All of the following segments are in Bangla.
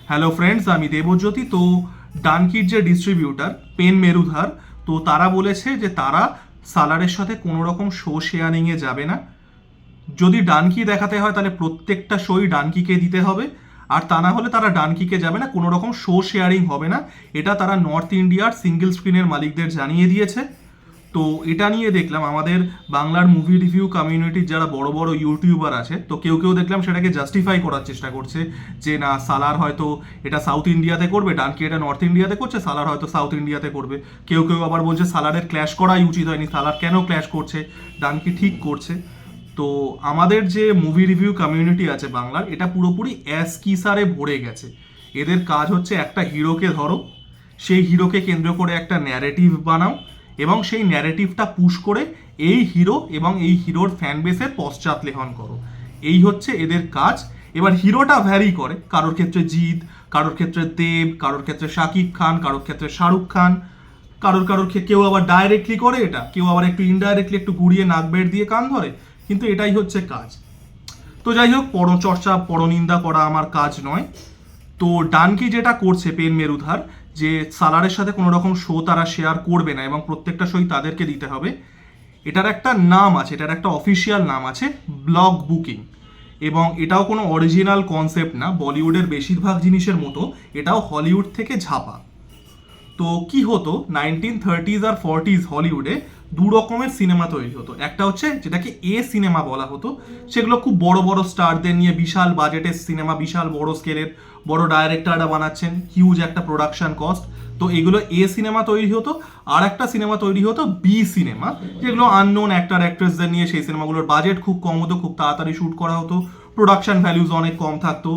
হ্যালো ফ্রেন্ডস, আমি দেবজ্যোতি। তো ডানকির যে ডিস্ট্রিবিউটার পেন মেরুধার, তো তারা বলেছে যে তারা সালারের সাথে কোনো রকম শো শেয়ারিংয়ে যাবে না। যদি ডানকি দেখাতে হয় তাহলে প্রত্যেকটা শোই ডানকিকে দিতে হবে, আর তা না হলে তারা ডানকিকে যাবে না, কোনো রকম শো শেয়ারিং হবে না। এটা তারা নর্থ ইন্ডিয়ার সিঙ্গেল স্ক্রিনের মালিকদের জানিয়ে দিয়েছে। তো এটা নিয়ে দেখলাম আমাদের বাংলার মুভি রিভিউ কমিউনিটির যারা বড় বড় ইউটিউবার আছে, তো কেউ কেউ দেখলাম সেটাকে জাস্টিফাই করার চেষ্টা করছে যে না, সালার হয়তো এটা সাউথ ইন্ডিয়াতে করবে, ডানকি এটা নর্থ ইন্ডিয়াতে করছে, সালার হয়তো সাউথ ইন্ডিয়াতে করবে। কেউ কেউ আবার বলছে সালারের ক্ল্যাশ করাই উচিত হয়নি, সালার কেন ক্ল্যাশ করছে, ডানকি ঠিক করছে। তো আমাদের যে মুভি রিভিউ কমিউনিটি আছে বাংলার, এটা পুরোপুরি অ্যাসকিসারে ভরে গেছে। এদের কাজ হচ্ছে একটা হিরোকে ধরো, সেই হিরোকে কেন্দ্র করে একটা ন্যারেটিভ বানাও, এবং সেই ন্যারেটিভটা পুশ করে এই হিরো এবং এই হিরোর ফ্যান বেসের পশ্চাৎলেখন করো। এই হচ্ছে এদের কাজ। এবার হিরোটা ভ্যারি করে, কারোর ক্ষেত্রে জিৎ, কারোর ক্ষেত্রে দেব, কারোর ক্ষেত্রে শাকিব খান, কারোর ক্ষেত্রে শাহরুখ খান, কেউ আবার ডাইরেক্টলি করে এটা, কেউ আবার একটু ইনডাইরেক্টলি একটু ঘুরিয়ে নাক বের দিয়ে কান ধরে, কিন্তু এটাই হচ্ছে কাজ। তো যাই হোক, পরচর্চা পরনিন্দা করা আমার কাজ নয়। তো ডানকি যেটা করছে পেন মেরুধার, যে সালারের সাথে কোনো রকম শো তারা শেয়ার করবে না এবং প্রত্যেকটা শোই তাদেরকে দিতে হবে, এটার একটা নাম আছে, এটার একটা অফিসিয়াল নাম আছে, ব্লক বুকিং। এবং এটাও কোনো অরিজিনাল কনসেপ্ট না, বলিউডের বেশিরভাগ জিনিসের মতো এটাও হলিউড থেকে ঝাপা। তো কি হতো, 1930s আর 40s হলিউডে দু রকমের সিনেমা তৈরি হতো। একটা হচ্ছে যেটাকে এ সিনেমা বলা হতো, সেগুলো খুব বড় বড় স্টারদের নিয়ে বিশাল বাজেটের সিনেমা, বিশাল বড় স্কেলের, বড় ডাইরেক্টররা বানাচ্ছেন, হিউজ একটা প্রোডাকশন কস্ট। তো এগুলো এ সিনেমা তৈরি হতো। আর একটা সিনেমা তৈরি হতো বি সিনেমা, যেগুলো আননোন অ্যাক্টর অ্যাক্ট্রেসদের নিয়ে, সেই সিনেমাগুলোর বাজেট খুব কম হতো, খুব তাড়াতাড়ি শ্যুট করা হতো, প্রোডাকশন ভ্যালুজ অনেক কম থাকতো।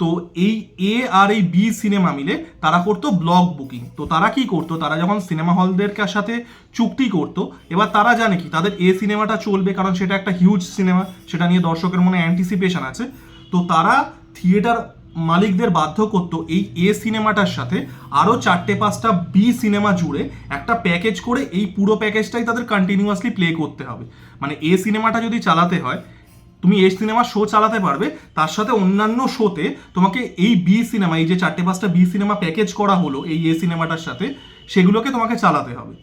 তো এই এ আর এই বি সিনেমা মিলে তারা করতো ব্লক বুকিং। তো তারা কি করতো, তারা যখন সিনেমা হলদের সাথে চুক্তি করতো, এবার তারা জানে কি তাদের এ সিনেমাটা চলবে, কারণ সেটা একটা হিউজ সিনেমা, সেটা নিয়ে দর্শকের মনে অ্যান্টিসিপেশন আছে। তো তারা থিয়েটার মালিকদের বাধ্য করতো এই এ সিনেমাটার সাথে আরও 4-5টা বি সিনেমা জুড়ে একটা প্যাকেজ করে, এই পুরো প্যাকেজটাই তাদের কন্টিনিউয়াসলি প্লে করতে হবে। মানে এ সিনেমাটা যদি চালাতে হয়, তুমি এই সিনেমা শো চালাতে পারবে, তার সাথে অন্যান্য শোতে তোমাকে এই বি সিনেমা, এই যে 4-5টা বি সিনেমা প্যাকেজ করা হলো এই এ সিনেমাটার সাথে, সেগুলোকে তোমাকে চালাতে হবে।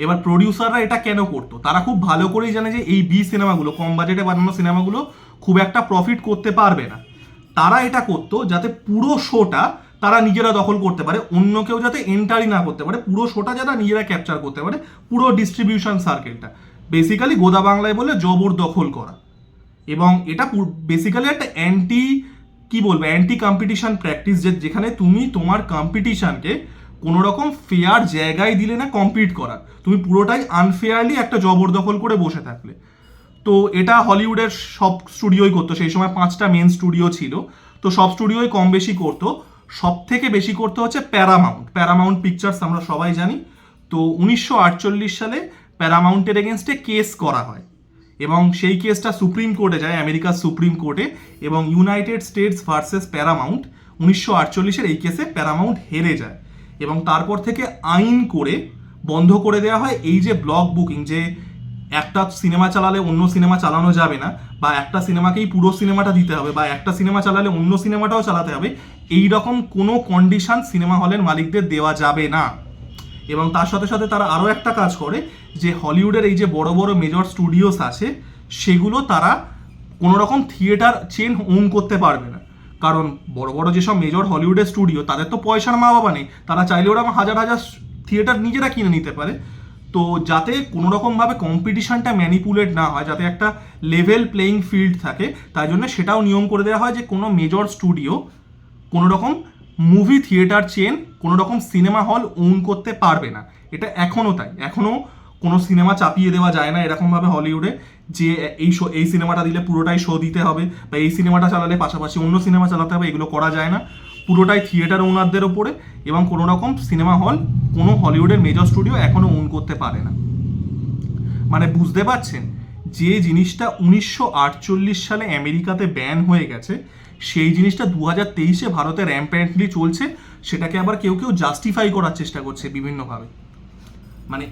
এবার প্রডিউসাররা এটা কেন করতো, তারা খুব ভালো করেই জানে যে এই বি সিনেমাগুলো, কম বাজেটে বানানো সিনেমাগুলো খুব একটা প্রফিট করতে পারবে না। তারা এটা করতো যাতে পুরো শোটা তারা নিজেরা দখল করতে পারে, অন্য কেউ যাতে এন্টারই না করতে পারে, পুরো শোটা যারা নিজেরা ক্যাপচার করতে পারে, পুরো ডিস্ট্রিবিউশন সার্কেলটা। বেসিক্যালি গোদা বাংলায় বলে জবরদখল করা। এবং এটা বেসিক্যালি একটা অ্যান্টি কম্পিটিশন প্র্যাকটিস, যেখানে তুমি তোমার কম্পিটিশনকে কোনো রকম ফেয়ার জায়গায় দিলে না কম্পিট করার, তুমি পুরোটাই আনফেয়ারলি একটা জবরদখল করে বসে থাকলে। তো এটা হলিউডের সব স্টুডিওই করতো, সেই সময় 5টা মেন স্টুডিও ছিল, তো সব স্টুডিওই কম বেশি করতো। সব থেকে বেশি করতে হচ্ছে প্যারামাউন্ট পিকচার্স, আমরা সবাই জানি। তো 1948 সালে প্যারামাউন্টের এগেনস্টে কেস করা হয়, এবং সেই কেসটা সুপ্রিম কোর্টে যায়, আমেরিকার সুপ্রিম কোর্টে, এবং ইউনাইটেড স্টেটস ভার্সেস প্যারামাউন্ট, 1948-এর এই কেসে প্যারামাউন্ট হেরে যায়। এবং তারপর থেকে আইন করে বন্ধ করে দেওয়া হয় এই যে ব্লক বুকিং, যে একটা সিনেমা চালালে অন্য সিনেমা চালানো যাবে না, বা একটা সিনেমাকেই পুরো সিনেমাটা দিতে হবে, বা একটা সিনেমা চালালে অন্য সিনেমাটাও চালাতে হবে, এই রকম কোনো কন্ডিশন সিনেমা হলের মালিকদের দেওয়া যাবে না। এবং তার সাথে সাথে তারা আরও একটা কাজ করে, যে হলিউডের এই যে বড় বড় মেজর স্টুডিওস আছে, সেগুলো তারা কোনো রকম থিয়েটার চেন ওন করতে পারবে না। কারণ বড় বড় যেসব মেজর হলিউডের স্টুডিও, তাদের তো পয়সার মা বাবা নেই, তারা চাইলে ওরা হাজার হাজার থিয়েটার নিজেরা কিনে নিতে পারে। তো যাতে কোনো রকমভাবে কম্পিটিশনটা ম্যানিপুলেট না হয়, যাতে একটা লেভেল প্লেয়িং ফিল্ড থাকে, তাই জন্য সেটাও নিয়ম করে দেওয়া হয় যে কোনো মেজর স্টুডিও কোনো রকম মুভি থিয়েটার চেন, কোনো রকম সিনেমা হল ওন করতে পারবে না। এটা এখনও তাই, এখনও কোনো সিনেমা চাপিয়ে দেওয়া যায় না এরকমভাবে হলিউডে, যে এই সিনেমাটা দিলে পুরোটাই শো দিতে হবে, বা এই সিনেমাটা চালালে পাশাপাশি অন্য সিনেমা চালাতে হবে, এগুলো করা যায় না। পুরোটাই থিয়েটার ওনারদের ওপরে, এবং কোনো রকম সিনেমা হল কোনো হলিউডের মেজর স্টুডিও এখনও ওন করতে পারে না। মানে বুঝতে পারছেন, যে জিনিসটা 1948 সালে আমেরিকাতে ব্যান হয়ে গেছে, সেই জিনিসটা 2023-এ ভারতে র্যাম্প্যান্টলি চলছে, সেটাকে আবার কেউ কেউ জাস্টিফাই করার চেষ্টা করছে বিভিন্নভাবে। মানে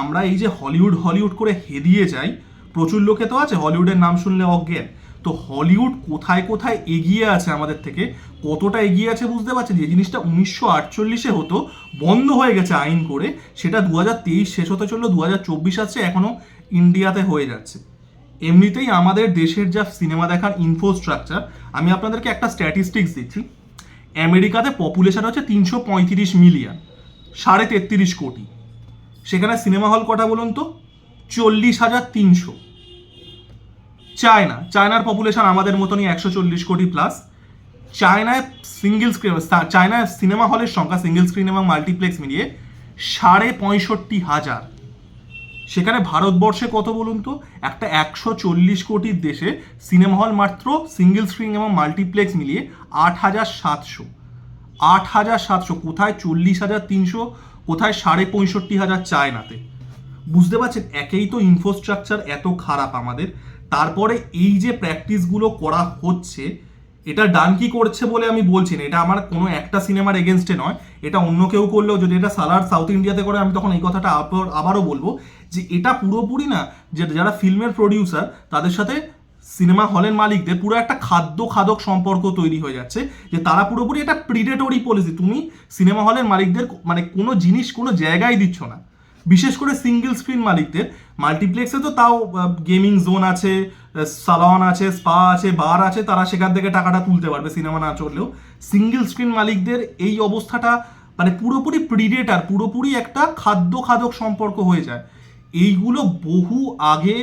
আমরা এই যে হলিউড হলিউড করে হেদিয়ে যাই, প্রচুর লোকে তো আছে হলিউডের নাম শুনলে অজ্ঞান। তো হলিউড কোথায় কোথায় এগিয়ে আছে আমাদের থেকে, কতটা এগিয়ে আছে বুঝতে পারছেন। যে জিনিসটা 1948-এ হতো, বন্ধ হয়ে গেছে আইন করে, সেটা 2023 শেষ হতে চললো, 2024 আসছে, এখনো ইন্ডিয়াতে হয়ে যাচ্ছে। এমনিতেই আমাদের দেশের যা সিনেমা দেখার ইনফ্রাস্ট্রাকচার, আমি আপনাদেরকে একটা স্ট্যাটিস্টিক্স দিচ্ছি। আমেরিকাতে পপুলেশন হচ্ছে 335 মিলিয়ন, 33.5 কোটি। সেখানে সিনেমা হল কটা বলুন তো? 40,300। চায়নার পপুলেশন আমাদের মতনই 140 কোটি প্লাস। চায়নায় চায়নায় সিনেমা হলের সংখ্যা সিঙ্গেল স্ক্রিন এবং মাল্টিপ্লেক্স মিলিয়ে 65,500। সেখানে ভারতবর্ষে কত বলুন তো? একটা 140 কোটির দেশে সিনেমা হল মাত্র সিঙ্গেল স্ক্রিন এবং মাল্টিপ্লেক্স মিলিয়ে 8,700। 8,700 কোথায়? 40,300 কোথায়? 65,500 চায়নাতে। বুঝতে পারছেন, একেই তো ইনফ্রাস্ট্রাকচার এত খারাপ আমাদের, তারপরে এই যে প্র্যাকটিসগুলো করা হচ্ছে, এটা ডানকি করছে বলে আমি বলছি না, এটা আমার কোনো একটা সিনেমার এগেনস্টে নয়, এটা অন্য কেউ করলেও, যদি এটা সালার সাউথ ইন্ডিয়াতে করে, আমি তখন এই কথাটা আবারও বলবো যে এটা পুরোপুরি না, যে যারা ফিল্মের প্রডিউসার তাদের সাথে সিনেমা হলের মালিকদের পুরো একটা খাদক সম্পর্ক তৈরি হয়ে যাচ্ছে, যে তারা পুরোপুরি একটা প্রিডেটরি পলিসি। তুমি সিনেমা হলের মালিকদের মানে কোনো জিনিস কোনো জায়গায় দিচ্ছ না, বিশেষ করে সিঙ্গেল স্ক্রিন মালিকদের। মাল্টিপ্লেক্সে তো তাও গেমিং জোন আছে, সালন আছে, স্পা আছে, বার আছে, তারা সেখান থেকে টাকাটা তুলতে পারবে সিনেমা না চললেও। সিঙ্গেল স্ক্রিন মালিকদের এই অবস্থাটা মানে পুরোপুরি প্রিডেটার, পুরোপুরি একটা খাদক সম্পর্ক হয়ে যায়। এইগুলো বহু আগে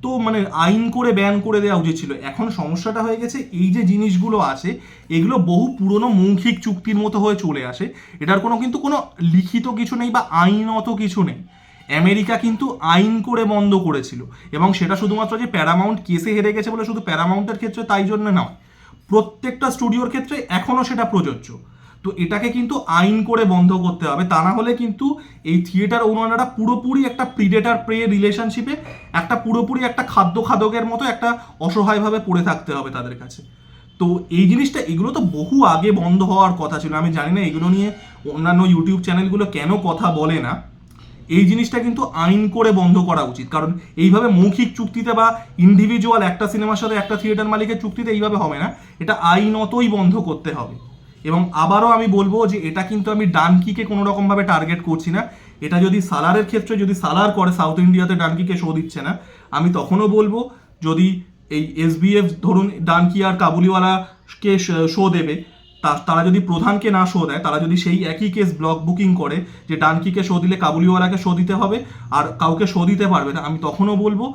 তো মানে আইন করে ব্যান করে দেওয়া উচিত ছিল। এখন সমস্যাটা হয়ে গেছে এই যে জিনিসগুলো আছে, এগুলো বহু পুরনো মৌখিক চুক্তির মতো হয়ে চলে আসে। এটার কিন্তু কোনো লিখিত কিছু নেই বা আইনত কিছু নেই। আমেরিকা কিন্তু আইন করে বন্ধ করেছিল, এবং সেটা শুধুমাত্র যে প্যারামাউন্ট কেসে হেরে গেছে বলে শুধু প্যারামাউন্টের ক্ষেত্রে তাই জন্য নয়, প্রত্যেকটা স্টুডিওর ক্ষেত্রে এখনও সেটা প্রযোজ্য। তো এটাকে কিন্তু আইন করে বন্ধ করতে হবে, তা না হলে কিন্তু এই থিয়েটার ওনারা পুরোপুরি একটা প্রিডেটার প্রে রিলেশনশিপে, একটা পুরোপুরি একটা খাদকের মতো একটা অসহায়ভাবে পড়ে থাকতে হবে তাদের কাছে। তো এই জিনিসটা, এগুলো তো বহু আগে বন্ধ হওয়ার কথা ছিল। আমি জানি না এগুলো নিয়ে অন্যান্য ইউটিউব চ্যানেলগুলো কেন কথা বলে না। এই জিনিসটা কিন্তু আইন করে বন্ধ করা উচিত, কারণ এইভাবে মৌখিক চুক্তিতে বা ইন্ডিভিজুয়াল একটা সিনেমার সাথে একটা থিয়েটার মালিকের চুক্তিতে এইভাবে হবে না, এটা আইনতই বন্ধ করতে হবে। এবং আবারও আমি বলবো যে এটা কিন্তু আমি ডানকিকে কোনো রকমভাবে টার্গেট করছি না। এটা যদি সালারের ক্ষেত্রে, যদি সালার করে সাউথ ইন্ডিয়াতে ডানকিকে শো দিচ্ছে না, আমি তখনও বলবো যদি এই এসবিএফ ধরুন ডানকি আর কাবুলিওয়ালাকে শো দেবে, তারা যদি প্রধানকে না শো দেয়, তারা যদি সেই একই কেস ব্লক বুকিং করে যে ডানকিকে শো দিলে কাবুলিওয়ালাকে শো দিতে হবে আর কাউকে শো দিতে পারবে না, আমি তখনও বলবো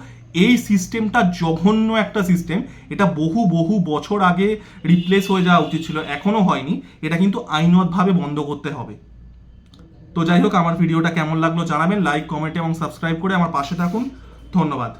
এই সিস্টেমটা জঘন্য একটা সিস্টেম। এটা বহু বছর আগে রিপ্লেস হয়ে যাওয়া উচিত ছিল, এখনো হয়নি। এটা কিন্তু আইনতভাবে বন্ধ করতে হবে। তো যাই হোক, আমার ভিডিওটা কেমন লাগলো জানাবেন, লাইক, কমেন্ট এবং সাবস্ক্রাইব করে আমার পাশে থাকুন। ধন্যবাদ।